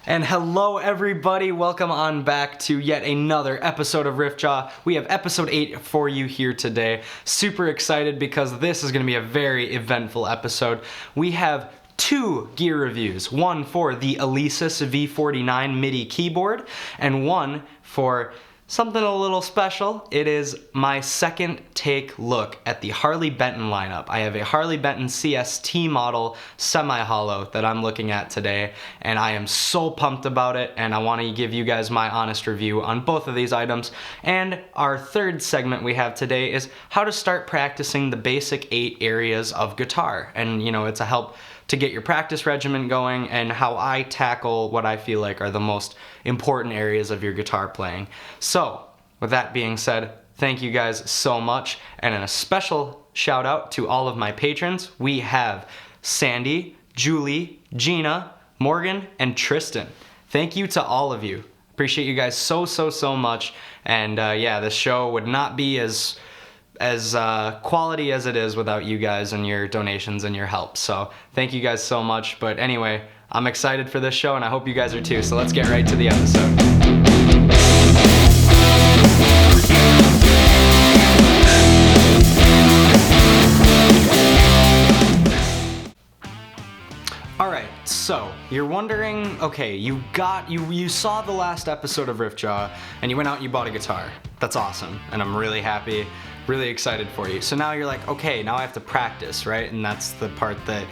And hello everybody, welcome on back to yet another episode of RiffJaw. We have episode 8 for you here today. Super excited because this is going to be a very eventful episode. We have 2 gear reviews, one for the Alesis V49 MIDI keyboard and one for something a little special. It is my second take look at the Harley Benton lineup. I have a Harley Benton CST model semi-hollow that I'm looking at today, and I am so pumped about it, and I want to give you guys my honest review on both of these items. And our third segment we have today is how to start practicing the basic 8 areas of guitar. And you know, it's a help to get your practice regimen going and how I tackle what I feel like are the most important areas of your guitar playing. So, with that being said, thank you guys so much, and a special shout out to all of my patrons. We have Sandy, Julie, Gina, Morgan, and Tristan. Thank you to all of you. Appreciate you guys so much, and yeah, this show would not be as quality as it is without you guys and your donations and your help. So thank you guys so much. But anyway, I'm excited for this show and I hope you guys are too. So let's get right to the episode. Alright, so you're wondering, okay, you saw the last episode of RiffJaw and you went out and you bought a guitar. That's awesome, and I'm really happy, really excited for you. So now you're like, okay, now I have to practice, right? And that's the part that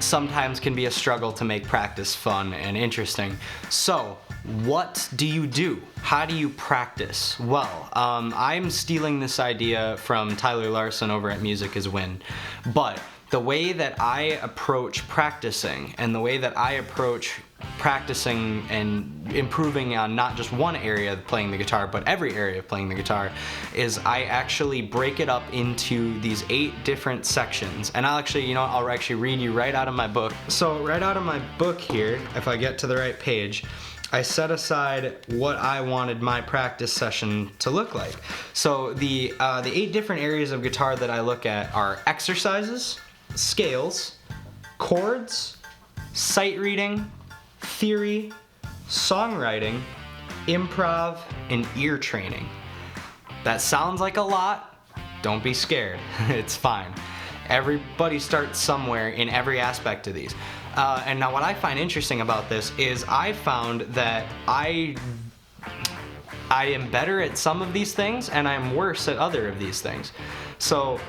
sometimes can be a struggle to make practice fun and interesting. So what do you do? How do you practice? Well, I'm stealing this idea from Tyler Larson over at Music is Win, but the way that I approach practicing and the way that I approach practicing and improving on not just one area of playing the guitar, but every area of playing the guitar, is I actually break it up into these 8 different sections. And I'll actually read you right out of my book. So right out of my book here, if I get to the right page, I set aside what I wanted my practice session to look like. So the 8 different areas of guitar that I look at are exercises, scales, chords, sight reading, theory, songwriting, improv, and ear training. That sounds like a lot. Don't be scared. It's fine. Everybody starts somewhere in every aspect of these. And now what I find interesting about this is I found that I am better at some of these things and I'm worse at other of these things. So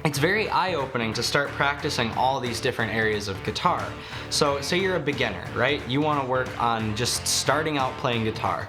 it's very eye-opening to start practicing all these different areas of guitar. So say you're a beginner, right? You want to work on just starting out playing guitar.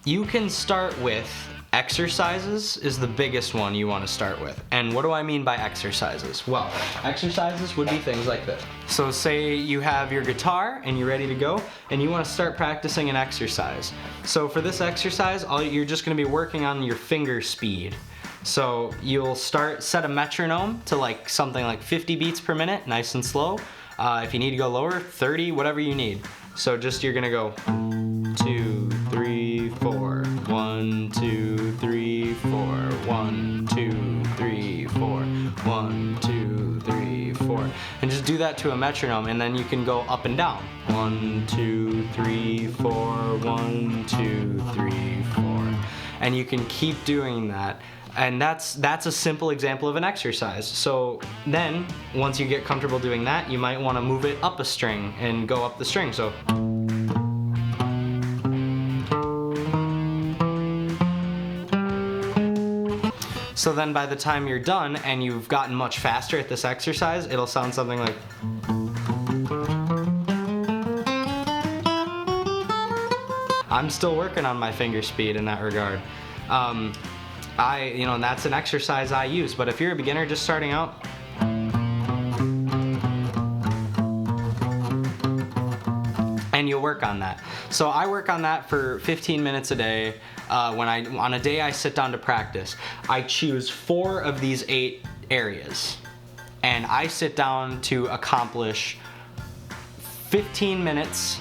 You can start with exercises is the biggest one you want to start with. And what do I mean by exercises? Well, exercises would be things like this. So say you have your guitar and you're ready to go and you want to start practicing an exercise. So for this exercise, you're just going to be working on your finger speed. So you'll set a metronome to like something like 50 beats per minute, nice and slow. If you need to go lower, 30, whatever you need. So you're gonna go 2, 3, 4, 1, 2, 3, 4, 1, 2, 3, 4, 1, 2, 3, 4. And just do that to a metronome, and then you can go up and down. 1, 2, 3, 4, 1, 2, 3, 4. And you can keep doing that. And that's a simple example of an exercise. So then, once you get comfortable doing that, you might want to move it up a string and go up the string. So then by the time you're done and you've gotten much faster at this exercise, it'll sound something like. I'm still working on my finger speed in that regard. And that's an exercise I use, but if you're a beginner just starting out, and you'll work on that. So I work on that for 15 minutes a day. On a day I sit down to practice, I choose 4 of these 8 areas, and I sit down to accomplish 15 minutes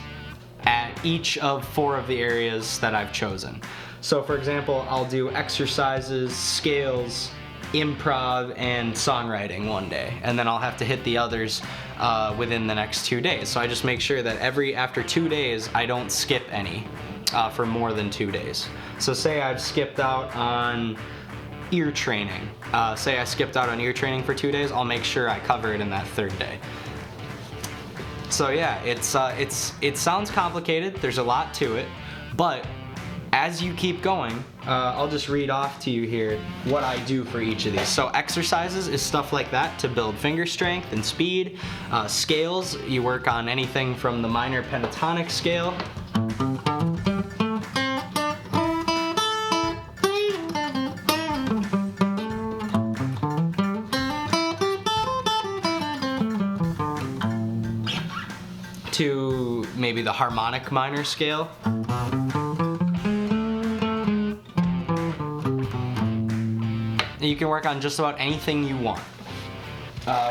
at each of 4 of the areas that I've chosen. So for example, I'll do exercises, scales, improv and songwriting one day, and then I'll have to hit the others within the next 2 days. So I just make sure that after 2 days I don't skip any for more than 2 days. So say I've skipped out on ear training. Say I skipped out on ear training for 2 days, I'll make sure I cover it in that third day. So yeah, it sounds complicated. There's a lot to it, but as you keep going, I'll just read off to you here what I do for each of these. So exercises is stuff like that to build finger strength and speed. Scales, you work on anything from the minor pentatonic scale to maybe the harmonic minor scale. You can work on just about anything you want.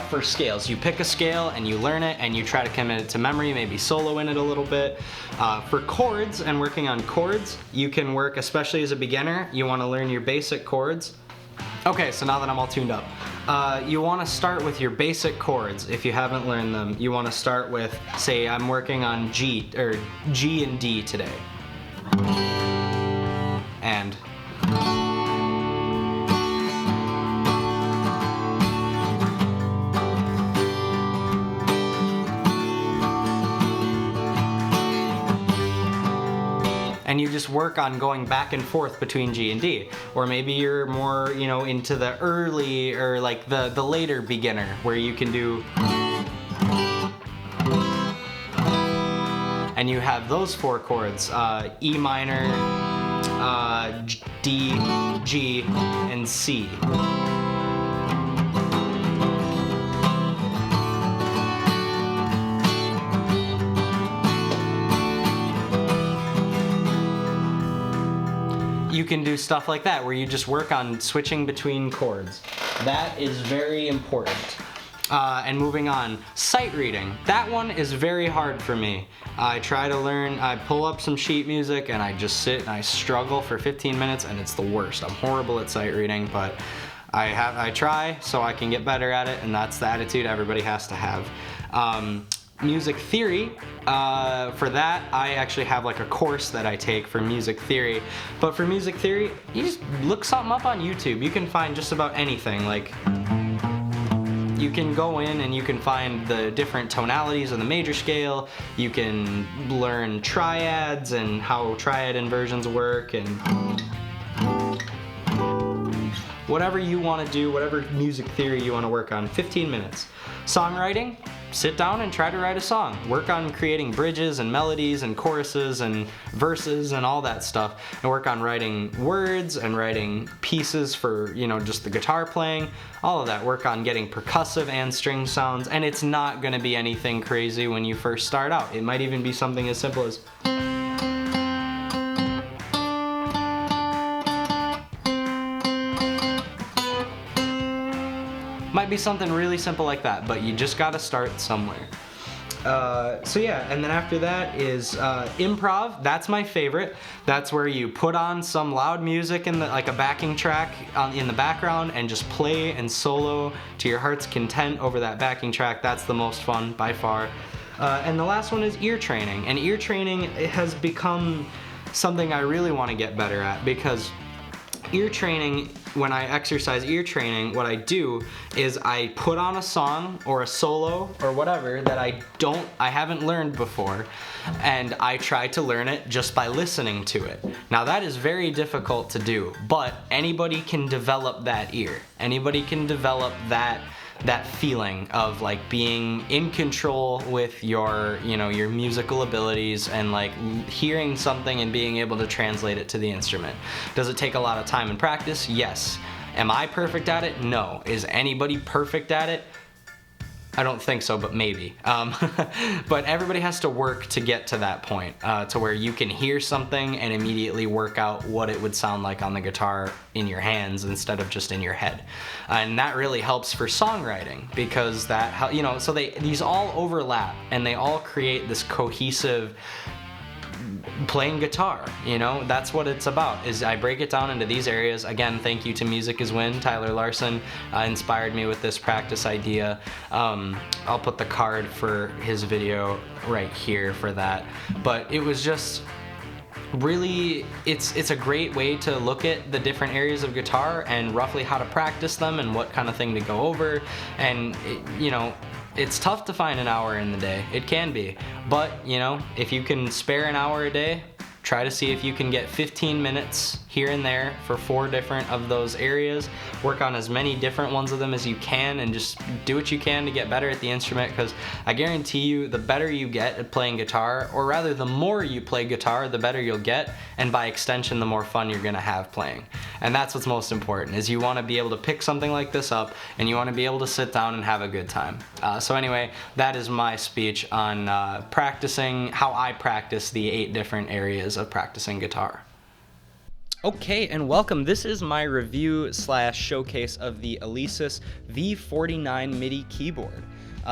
For scales, you pick a scale and you learn it and you try to commit it to memory, maybe solo in it a little bit. For chords and working on chords, you can work, especially as a beginner, you want to learn your basic chords. Okay, so now that I'm all tuned up, you want to start with your basic chords. If you haven't learned them, you want to start with, say I'm working on G and D today. And you just work on going back and forth between G and D. Or maybe you're more, into the early or like the later beginner where you can do, and you have those 4 chords, E minor, D, G, and C. You can do stuff like that where you just work on switching between chords. That is very important. And moving on, sight reading. That one is very hard for me. I try to learn, I pull up some sheet music and I just sit and I struggle for 15 minutes and it's the worst. I'm horrible at sight reading, but I try so I can get better at it, and that's the attitude everybody has to have. Music theory, for that I actually have like a course that I take for music theory. But for music theory, you just look something up on YouTube. You can find just about anything. Like, you can go in and you can find the different tonalities on the major scale. You can learn triads and how triad inversions work, and whatever you want to do, whatever music theory you want to work on. 15 minutes. Songwriting, sit down and try to write a song. Work on creating bridges and melodies and choruses and verses and all that stuff, and work on writing words and writing pieces for, just the guitar playing, all of that. Work on getting percussive and string sounds, and it's not going to be anything crazy when you first start out. It might even be something as simple as might be something really simple like that, but you just gotta start somewhere. So yeah, and then after that is improv. That's my favorite. That's where you put on some loud music in like a backing track in the background and just play and solo to your heart's content over that backing track. That's the most fun by far. And the last one is ear training. And ear training has become something I really want to get better at, because ear training, when I exercise ear training, what I do is I put on a song or a solo or whatever that I haven't learned before, and I try to learn it just by listening to it. Now that is very difficult to do, but anybody can develop that ear. Anybody can develop that feeling of like being in control with your musical abilities and like hearing something and being able to translate it to the instrument. Does it take a lot of time and practice? Yes. Am I perfect at it? No. Is anybody perfect at it? I don't think so, but maybe. But everybody has to work to get to that point, to where you can hear something and immediately work out what it would sound like on the guitar in your hands instead of just in your head. And that really helps for songwriting, because so these all overlap and they all create this cohesive playing guitar. You know, that's what it's about, is I break it down into these areas. Again, thank you to Music is Win. Tyler Larson inspired me with this practice idea. I'll put the card for his video right here for that. But it was just really, it's a great way to look at the different areas of guitar and roughly how to practice them and what kind of thing to go over. And you know, it's tough to find an hour in the day. It can be, but you know, if you can spare an hour a day, try to see if you can get 15 minutes here and there for 4 different of those areas. Work on as many different ones of them as you can, and just do what you can to get better at the instrument, because I guarantee you, the better you get at playing guitar, or rather the more you play guitar, the better you'll get, and by extension, the more fun you're gonna have playing. And that's what's most important, is you wanna be able to pick something like this up, and you wanna be able to sit down and have a good time. So anyway, that is my speech on practicing, how I practice the 8 different areas of practicing guitar. Okay, and welcome. This is my review / showcase of the Alesis V49 MIDI keyboard.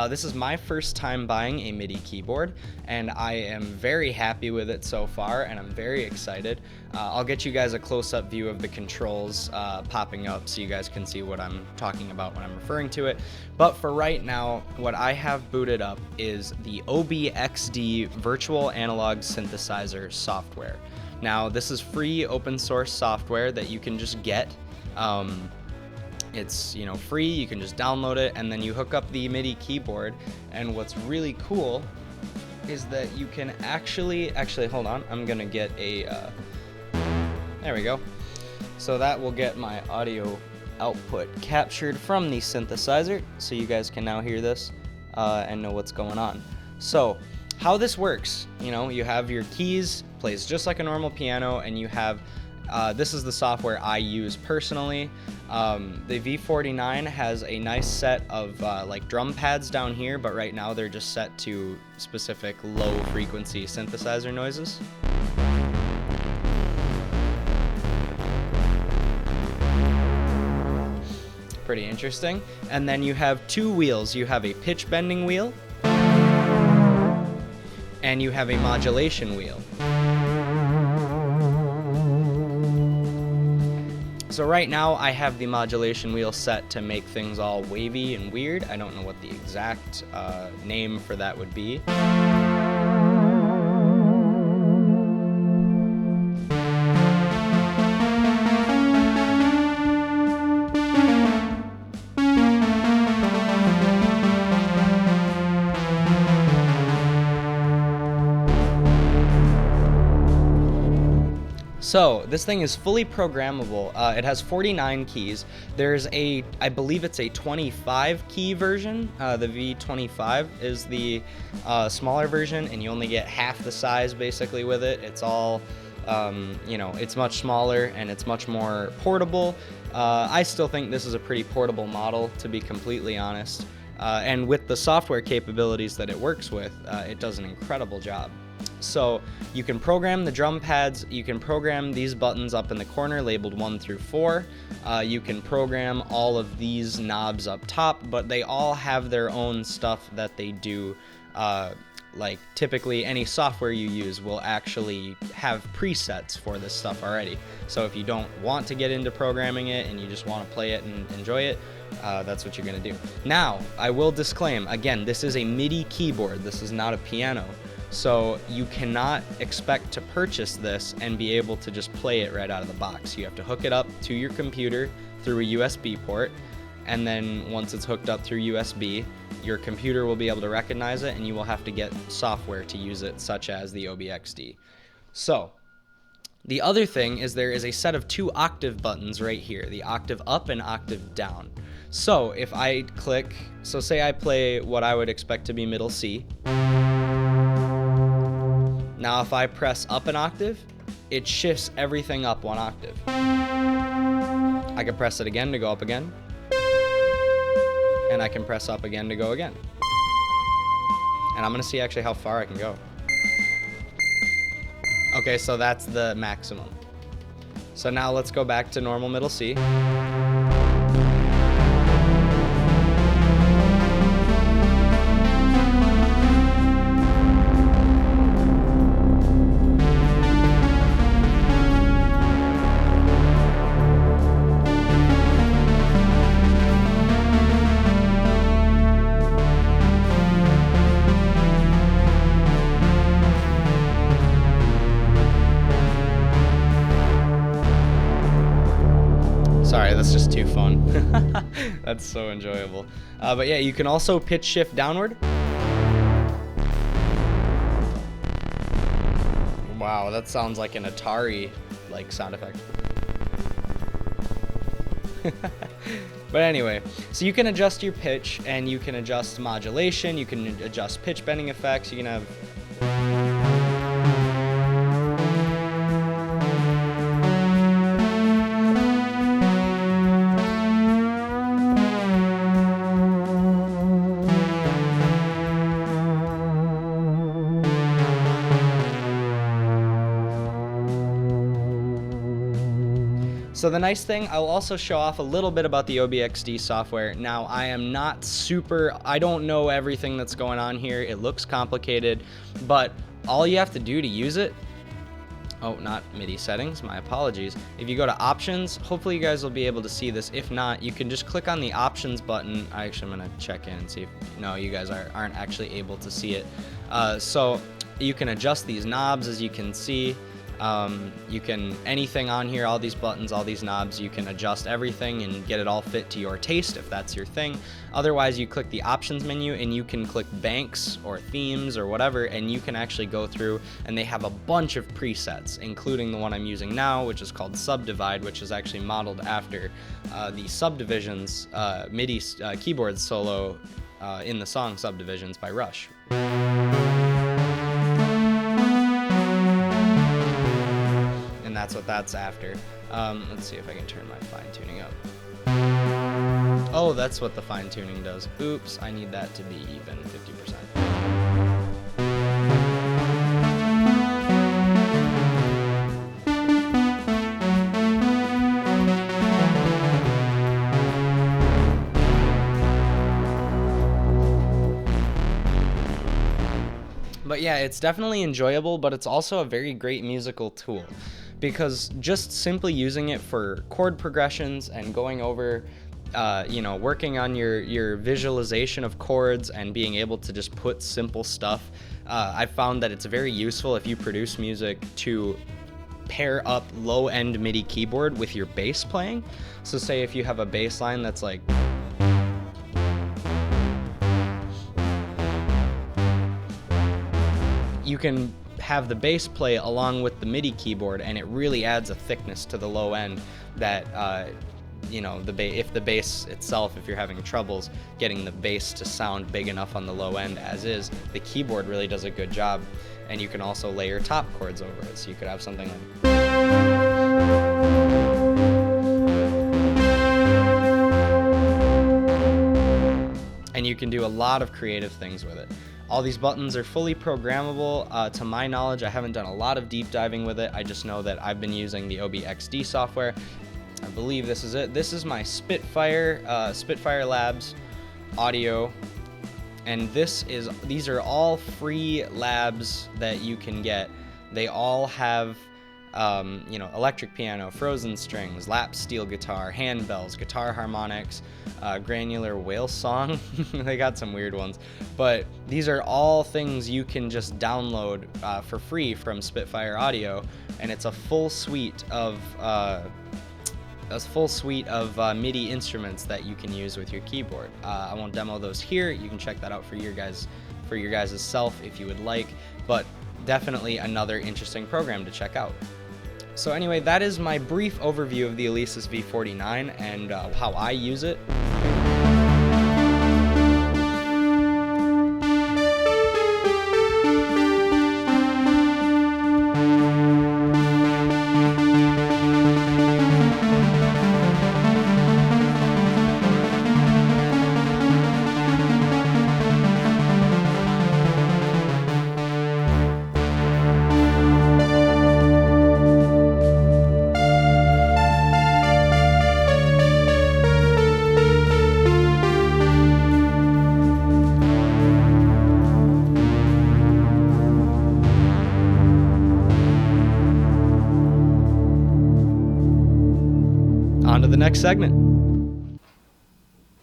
This is my first time buying a MIDI keyboard, and I am very happy with it so far, and I'm very excited. I'll get you guys a close-up view of the controls popping up so you guys can see what I'm talking about when I'm referring to it. But for right now, what I have booted up is the OBXD Virtual Analog Synthesizer software. Now, this is free open source software that you can just get. It's, you know, free, you can just download it, and then you hook up the MIDI keyboard. And what's really cool is that you can actually hold on, I'm gonna get a, there we go. So that will get my audio output captured from the synthesizer, so you guys can now hear this and know what's going on. So, how this works, you know, you have your keys, plays just like a normal piano, and you have, this is the software I use personally. The V49 has a nice set of like drum pads down here, but right now they're just set to specific low frequency synthesizer noises. Pretty interesting. And then you have 2 wheels. You have a pitch bending wheel, and you have a modulation wheel. So right now I have the modulation wheel set to make things all wavy and weird. I don't know what the exact name for that would be. So this thing is fully programmable. It has 49 keys. There's a, I believe it's a 25 key version. The V25 is the smaller version, and you only get half the size basically with it. It's all, you know, it's much smaller and it's much more portable. I still think this is a pretty portable model, to be completely honest. And with the software capabilities that it works with, it does an incredible job. So you can program the drum pads, you can program these buttons up in the corner labeled 1 through 4, you can program all of these knobs up top, but they all have their own stuff that they do. Like typically any software you use will actually have presets for this stuff already. So if you don't want to get into programming it and you just want to play it and enjoy it, that's what you're going to do. Now, I will disclaim, again, this is a MIDI keyboard, this is not a piano. So you cannot expect to purchase this and be able to just play it right out of the box. You have to hook it up to your computer through a USB port, and then once it's hooked up through USB, your computer will be able to recognize it, and you will have to get software to use it, such as the OBXD. So the other thing is there is a set of 2 octave buttons right here, the octave up and octave down. So if I click, so say I play what I would expect to be middle C. Now if I press up an octave, it shifts everything up 1 octave. I can press it again to go up again. And I can press up again to go again. And I'm gonna see actually how far I can go. Okay, so that's the maximum. So now let's go back to normal middle C. That's just too fun. That's so enjoyable. But yeah, you can also pitch shift downward. Wow, that sounds like an Atari like sound effect. But anyway, so you can adjust your pitch, and you can adjust modulation, you can adjust pitch bending effects, you can have So the nice thing, I'll also show off a little bit about the OBXD software. Now, I don't know everything that's going on here. It looks complicated, but all you have to do to use it, oh, not MIDI settings, my apologies. If you go to options, hopefully you guys will be able to see this. If not, you can just click on the options button. I'm gonna check in and see if, no, you guys aren't actually able to see it. So you can adjust these knobs, as you can see. You can, anything on here, all these buttons, all these knobs, you can adjust everything and get it all fit to your taste if that's your thing. Otherwise, you click the options menu and you can click banks or themes or whatever, and you can actually go through, and they have a bunch of presets, including the one I'm using now, which is called Subdivide, which is actually modeled after the Subdivisions MIDI keyboard solo in the song Subdivisions by Rush. That's what that's after. Let's see if I can turn my fine tuning up. Oh, that's what the fine tuning does. Oops, I need that to be even 50%. But yeah, it's definitely enjoyable, but it's also a very great musical tool, because just simply using it for chord progressions and going over, working on your visualization of chords and being able to just put simple stuff, I found that it's very useful if you produce music to pair up low-end MIDI keyboard with your bass playing. So say if you have a bass line that's like, you can have the bass play along with the MIDI keyboard, and it really adds a thickness to the low end that, if the bass itself, if you're having troubles getting the bass to sound big enough on the low end as is, the keyboard really does a good job. And you can also layer top chords over it, so you could have something like, and you can do a lot of creative things with it. All these buttons are fully programmable. To my knowledge, I haven't done a lot of deep diving with it. I just know that I've been using the OBXD software. I believe this is it. This is my Spitfire Labs audio, and these are all free labs that you can get. They all have electric piano, frozen strings, lap steel guitar, handbells, guitar harmonics, granular whale song. They got some weird ones, but these are all things you can just download for free from Spitfire Audio, and it's a full suite of MIDI instruments that you can use with your keyboard. I won't demo those here. You can check that out for your guys' self if you would like, but definitely another interesting program to check out. So anyway, that is my brief overview of the Alesis V49 and how I use it. On to the next segment.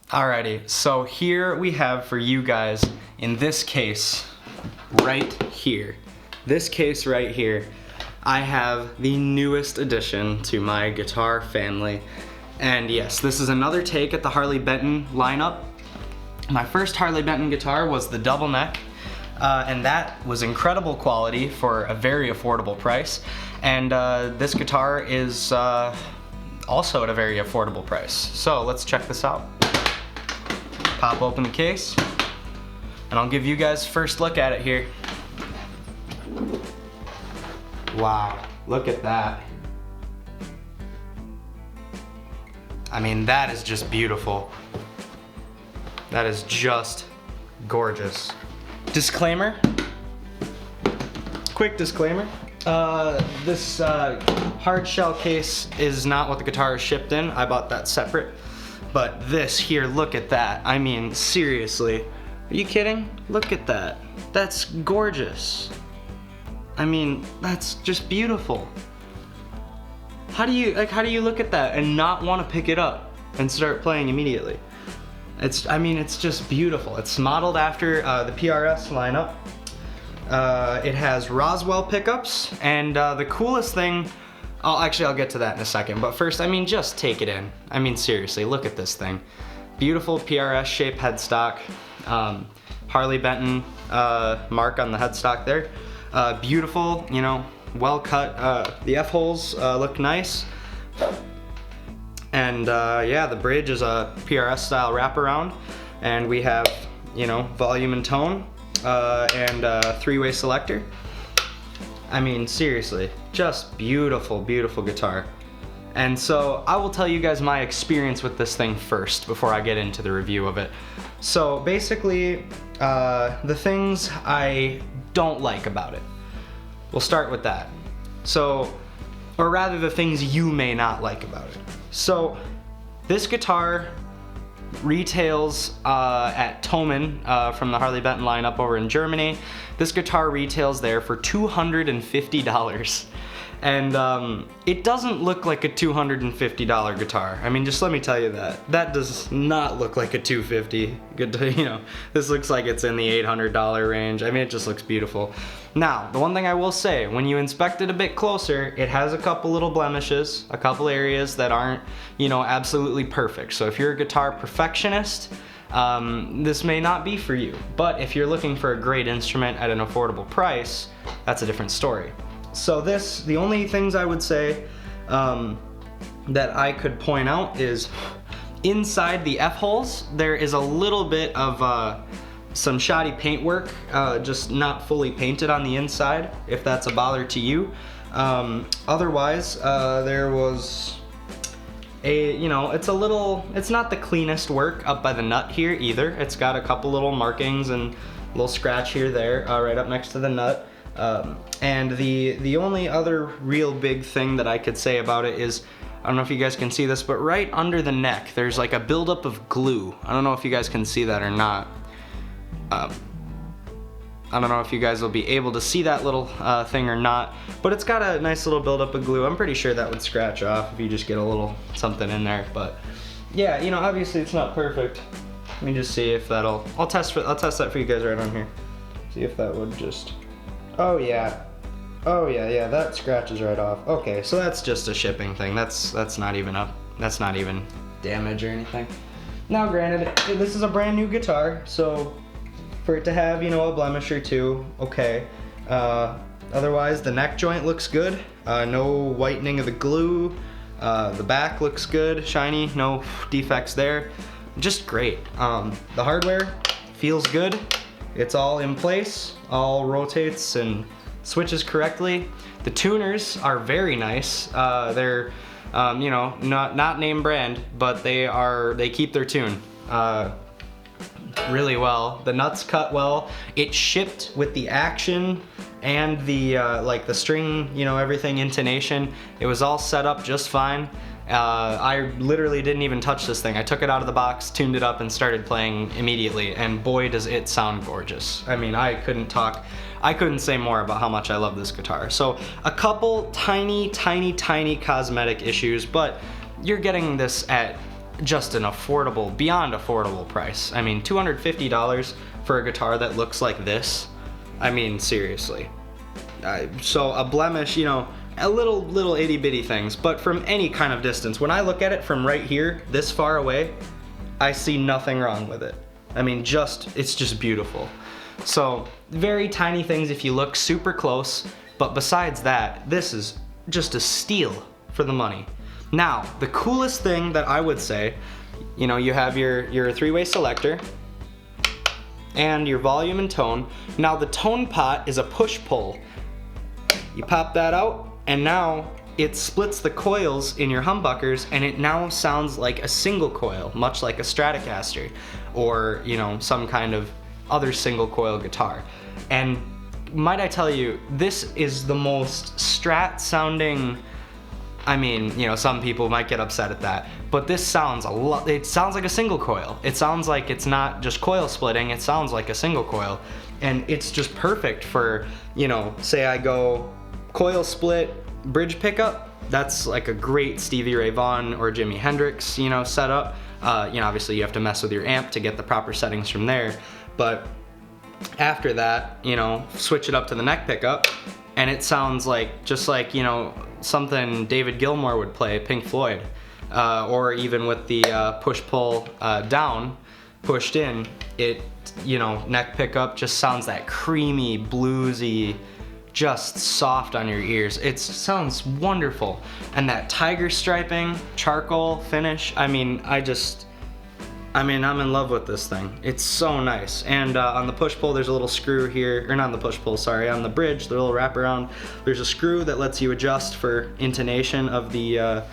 Alrighty, so here we have for you guys, in this case right here, I have the newest addition to my guitar family. And yes, this is another take at the Harley Benton lineup. My first Harley Benton guitar was the double neck, and that was incredible quality for a very affordable price. And this guitar is also at a very affordable price. So let's check this out. Pop open the case, and I'll give you guys first look at it here. Wow, look at that. I mean, that is just beautiful. That is just gorgeous. Disclaimer, quick disclaimer. This hard shell case is not what the guitar is shipped in. I bought that separate. But this here, look at that. I mean, seriously. Are you kidding? Look at that. That's gorgeous. I mean, that's just beautiful. How do you look at that and not want to pick it up and start playing immediately? I mean, it's just beautiful. It's modeled after the PRS lineup. It has Roswell pickups, and the coolest thing, I'll get to that in a second, but first, I mean, just take it in. I mean, seriously, look at this thing. Beautiful PRS shaped headstock, Harley Benton mark on the headstock there. Beautiful, you know, well cut. The F-holes look nice. And yeah, the bridge is a PRS style wraparound, and we have, you know, volume and tone, and a three-way selector. I mean, seriously, just beautiful, beautiful guitar. And so I will tell you guys my experience with this thing first before I get into the review of it. So basically, the things I don't like about it. We'll start with that. So, or rather the things you may not like about it. So, this guitar retails at Thomann from the Harley Benton lineup over in Germany. This guitar retails there for $250. And it doesn't look like a $250 guitar. I mean, just let me tell you that. That does not look like a $250 guitar, you know. This looks like it's in the $800 range. I mean, it just looks beautiful. Now, the one thing I will say, when you inspect it a bit closer, it has a couple little blemishes, a couple areas that aren't, you know, absolutely perfect. So if you're a guitar perfectionist, this may not be for you. But if you're looking for a great instrument at an affordable price, that's a different story. So the only things I would say that I could point out is inside the F-holes, there is a little bit of some shoddy paintwork, just not fully painted on the inside, if that's a bother to you. Otherwise, there was you know, it's not the cleanest work up by the nut here either. It's got a couple little markings and a little scratch here, there, right up next to the nut. And the only other real big thing that I could say about it is, I don't know if you guys can see this, but right under the neck, there's like a buildup of glue. I don't know if you guys can see that or not. I don't know if you guys will be able to see that little thing or not, but it's got a nice little buildup of glue. I'm pretty sure that would scratch off if you just get a little something in there, but yeah, you know, obviously it's not perfect. Let me just see if that'll, I'll test that for you guys right on here. See if that would just, oh yeah, that scratches right off. Okay, so that's just a shipping thing. That's not even damage or anything. Now granted, this is a brand new guitar, so for it to have, you know, a blemish or two, okay. Otherwise, the neck joint looks good. No whitening of the glue. The back looks good, shiny, no defects there. Just great. The hardware feels good. It's all in place, all rotates and switches correctly. The tuners are very nice. They're, you know, not name brand, but they keep their tune really well. The nuts cut well. It shipped with the action and the like the string, you know, everything, intonation. It was all set up just fine. I literally didn't even touch this thing. I took it out of the box, tuned it up, and started playing immediately, and boy does it sound gorgeous. I mean, I couldn't say more about how much I love this guitar. So a couple tiny cosmetic issues, but you're getting this at just an affordable, beyond affordable price. I mean, $250 for a guitar that looks like this. I mean, seriously. So a blemish, you know, little itty bitty things, but from any kind of distance, when I look at it from right here, this far away, I see nothing wrong with it. I mean, it's just beautiful. So, very tiny things if you look super close, but besides that, this is just a steal for the money. Now, the coolest thing that I would say, you know, you have your three-way selector and your volume and tone. Now the tone pot is a push-pull. You pop that out, and now it splits the coils in your humbuckers, and it now sounds like a single coil, much like a Stratocaster, or, you know, some kind of other single coil guitar. And might I tell you, this is the most Strat sounding, I mean, you know, some people might get upset at that, but this sounds a lot, it sounds like a single coil. It sounds like it's not just coil splitting, it sounds like a single coil. And it's just perfect for, you know, say I go coil split, bridge pickup, that's like a great Stevie Ray Vaughan or Jimi Hendrix, you know, setup. You know, obviously you have to mess with your amp to get the proper settings from there, but after that, you know, switch it up to the neck pickup, and it sounds like, just like, you know, something David Gilmour would play, Pink Floyd, or even with the push-pull down, pushed in, it, you know, neck pickup just sounds that creamy, bluesy, just soft on your ears. It sounds wonderful. And that tiger striping, charcoal finish, I mean, I'm in love with this thing. It's so nice. And on the push-pull, there's a little screw here, or not on the push-pull, sorry, on the bridge, the little wraparound, there's a screw that lets you adjust for intonation of the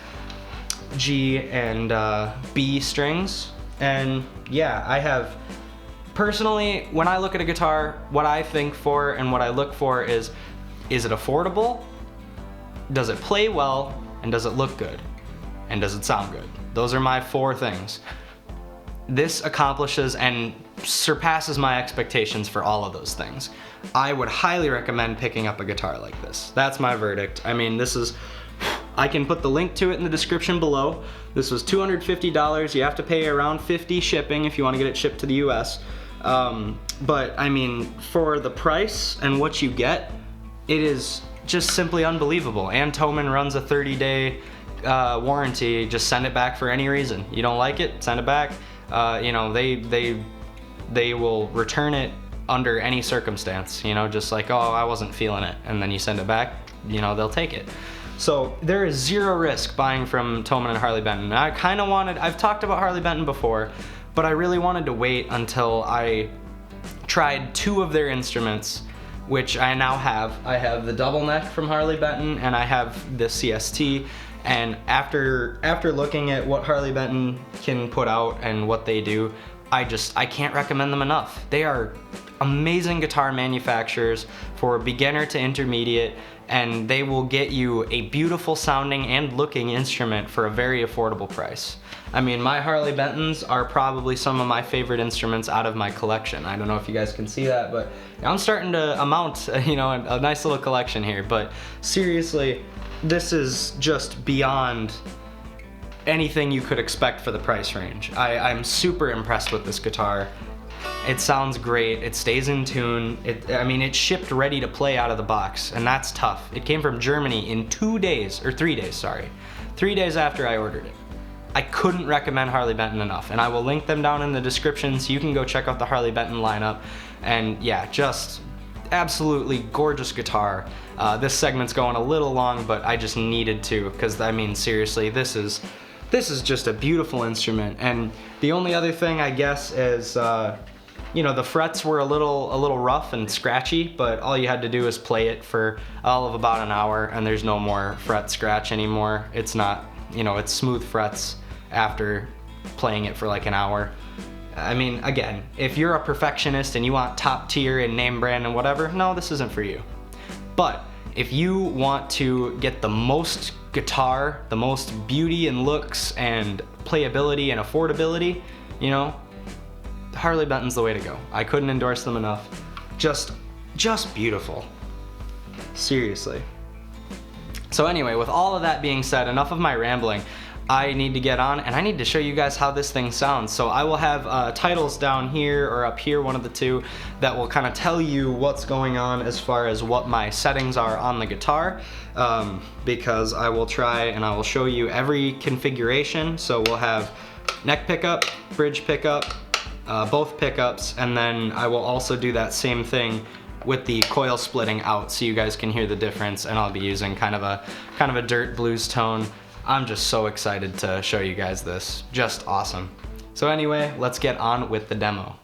G and B strings. And yeah, I have, personally, when I look at a guitar, what I think for and what I look for is it affordable? Does it play well? And does it look good? And does it sound good? Those are my 4 things. This accomplishes and surpasses my expectations for all of those things. I would highly recommend picking up a guitar like this. That's my verdict. I mean, this is, I can put the link to it in the description below. This was $250. You have to pay around $50 shipping if you want to get it shipped to the US. But I mean, for the price and what you get, it is just simply unbelievable. And Thomann runs a 30-day warranty. Just send it back for any reason. You don't like it, send it back. You know, they will return it under any circumstance, you know, just like, oh, I wasn't feeling it, and then you send it back, you know, they'll take it. So there is zero risk buying from Thomann and Harley Benton. I kind of wanted, I've talked about Harley Benton before, but I really wanted to wait until I tried 2 of their instruments, which I now have. I have the double neck from Harley Benton, and I have the CST. And after looking at what Harley Benton can put out and what they do, I can't recommend them enough. They are amazing guitar manufacturers for beginner to intermediate, and they will get you a beautiful sounding and looking instrument for a very affordable price. I mean, my Harley Bentons are probably some of my favorite instruments out of my collection. I don't know if you guys can see that, but I'm starting to amount, you know, a nice little collection here. But seriously, this is just beyond anything you could expect for the price range. I'm super impressed with this guitar. It sounds great, it stays in tune. I mean, it shipped ready to play out of the box, and that's tough. It came from Germany in 2 days, or 3 days, sorry. 3 days after I ordered it. I couldn't recommend Harley Benton enough, and I will link them down in the description so you can go check out the Harley Benton lineup. And yeah, just absolutely gorgeous guitar. This segment's going a little long, but I just needed to, because I mean, seriously, this is just a beautiful instrument. And the only other thing, I guess, is you know, the frets were a little rough and scratchy, but all you had to do is play it for all of about an hour, and there's no more fret scratch anymore. It's not, you know, it's smooth frets after playing it for like an hour. I mean, again, if you're a perfectionist and you want top tier and name brand and whatever, no, this isn't for you. But if you want to get the most guitar, the most beauty and looks and playability and affordability, you know, Harley Benton's the way to go. I couldn't endorse them enough. Just beautiful. Seriously. So anyway, with all of that being said, enough of my rambling. I need to get on and I need to show you guys how this thing sounds. So I will have titles down here or up here, one of the two, that will kind of tell you what's going on as far as what my settings are on the guitar, because I will try and I will show you every configuration. So we'll have neck pickup, bridge pickup, both pickups, and then I will also do that same thing with the coil splitting out so you guys can hear the difference, and I'll be using kind of a dirt blues tone. I'm just so excited to show you guys this. Just awesome. So anyway, let's get on with the demo.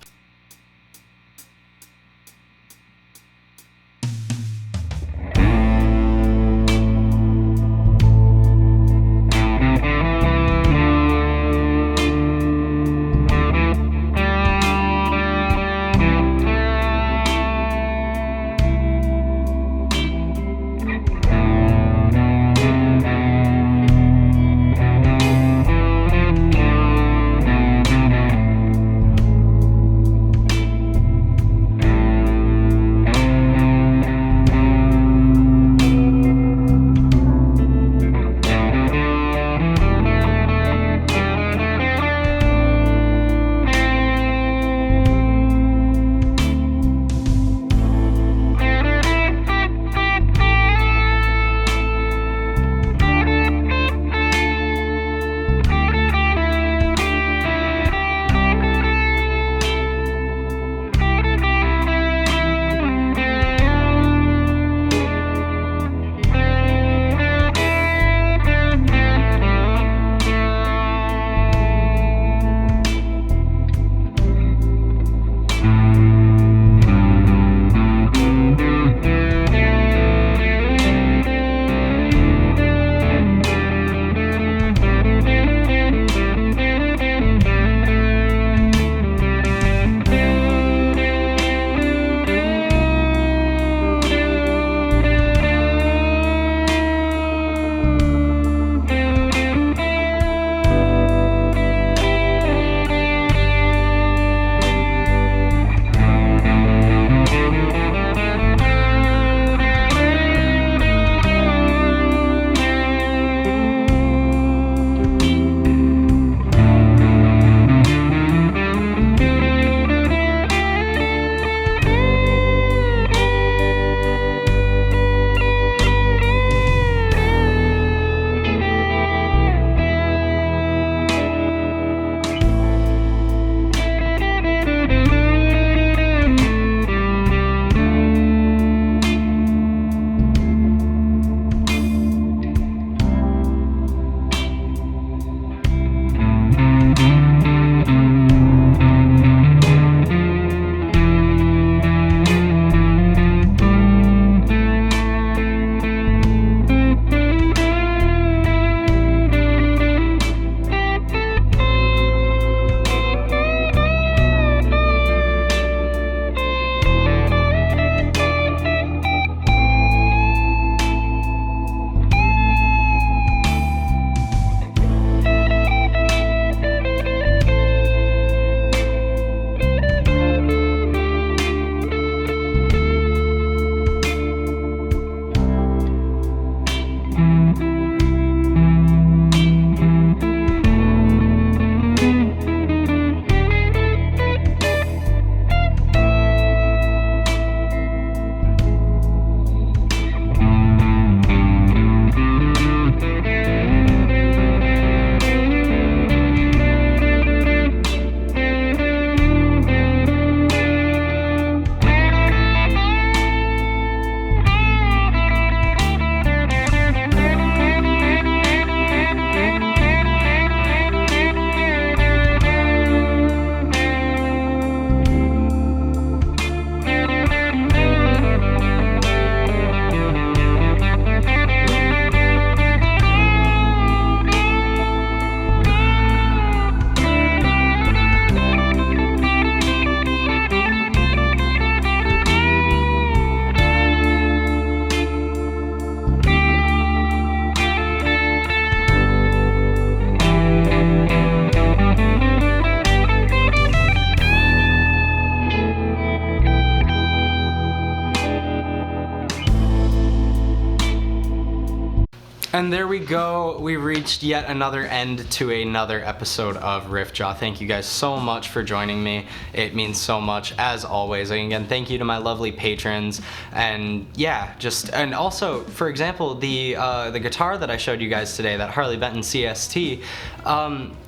And there we go. We reached yet another end to another episode of RiffJaw. Thank you guys so much for joining me. It means so much, as always. And again, thank you to my lovely patrons. And yeah, and also, for example, the guitar that I showed you guys today, that Harley Benton CST,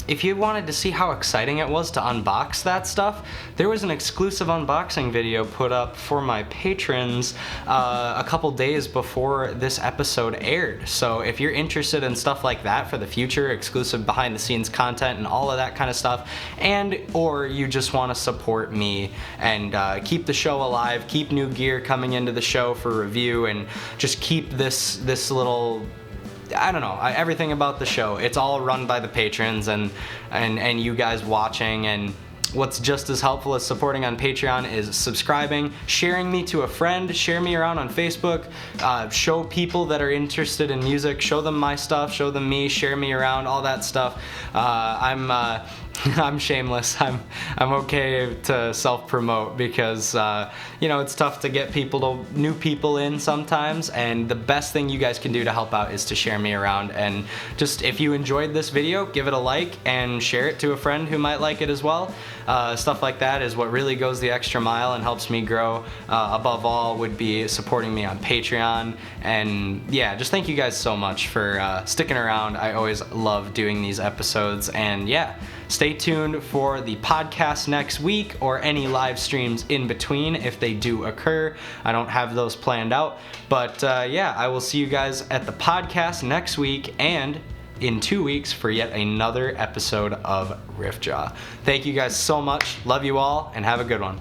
if you wanted to see how exciting it was to unbox that stuff, there was an exclusive unboxing video put up for my patrons a couple days before this episode aired. So if you're interested in stuff like that for the future, exclusive behind the scenes content and all of that kind of stuff, or you just want to support me and keep the show alive, keep new gear coming into the show for review, and just keep this little, I don't know, everything about the show, it's all run by the patrons and you guys watching. And what's just as helpful as supporting on Patreon is subscribing, sharing me to a friend, share me around on Facebook, show people that are interested in music, show them my stuff, show them me, share me around, all that stuff. I'm shameless. I'm okay to self-promote because it's tough to get new people in sometimes, and the best thing you guys can do to help out is to share me around. And just, if you enjoyed this video, give it a like and share it to a friend who might like it as well. Stuff like that is what really goes the extra mile and helps me grow. Above all would be supporting me on Patreon. And yeah, just thank you guys so much for sticking around. I always love doing these episodes, and yeah, stay tuned for the podcast next week or any live streams in between if they do occur. I don't have those planned out, but yeah, I will see you guys at the podcast next week and in 2 weeks for yet another episode of RiffJaw. Thank you guys so much. Love you all, and have a good one.